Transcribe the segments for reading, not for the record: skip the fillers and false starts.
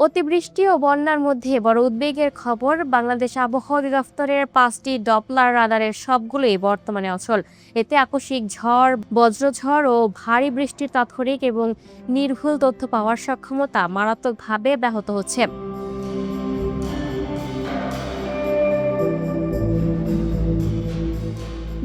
অতিবৃষ্টি ও বন্যার মধ্যে বড় উদ্বেগের খবর, বাংলাদেশ আবহাওয়া অধিদপ্তরের 5টি ডপলার রাডারের সবগুলোই বর্তমানে অচল। এতে আকস্মিক ঝড়, বজ্রঝড় ও ভারী বৃষ্টির তাৎক্ষণিক এবং নির্ভুল তথ্য পাওয়ার সক্ষমতা মারাত্মকভাবে ব্যাহত হচ্ছে।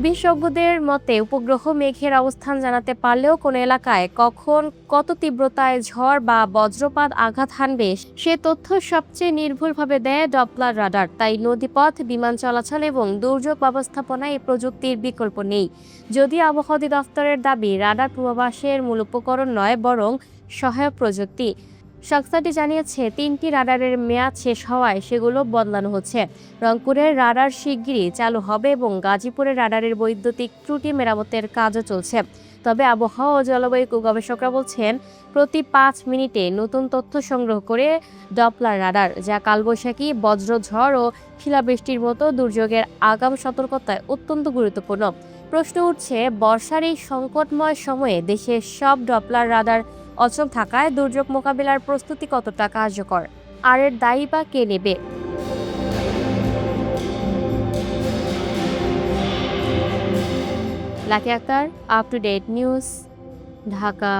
বিশেষজ্ঞদের মতে উপগ্রহ মেঘের অবস্থান জানাতে পারলেও কোন এলাকায় কখন কত তীব্রতায় ঝড় বা বজ্রপাত আঘাত হানবে সে তথ্য সবচেয়ে নির্ভুলভাবে দেয় ডপলার রাডার। তাই নদীপথ, বিমান চলাচল এবং দুর্যোগ ব্যবস্থাপনায় এই প্রযুক্তির বিকল্প নেই। যদিও আবহাওয়া অধিদপ্তরের দাবি রাডার পূর্বাভাসের মূল উপকরণ নয়, বরং সহায়ক প্রযুক্তি। সংস্থাটি জানিয়েছে 3টি রাডারের মেয়াদ শেষ হওয়ায় সেগুলো বদলানো হচ্ছে। রংপুরের রাডার শিগগিরই চালু হবে এবং গাজীপুরের রাডারের বৈদ্যুতিক ত্রুটি মেরামতের কাজও চলছে। তবে আবহাওয়া ও জলবায়ু গবেষকরা বলছেন, প্রতি 5 মিনিটে নতুন তথ্য সংগ্রহ করে ডপলার রাডার, যা কালবৈশাখী, বজ্রঝড় ও শিলাবৃষ্টির মতো দুর্যোগের আগাম সতর্কতায় অত্যন্ত গুরুত্বপূর্ণ। প্রশ্ন উঠছে, বর্ষার এই সংকটময় সময়ে দেশের সব ডপলার রাডার অচল থাকায় দুর্যোগ মোকাবিলার প্রস্তুতি কতটা কার্যকর, আর এর দায়ী বা কে নেবে? Lucky Akter, up to date news, Dhaka.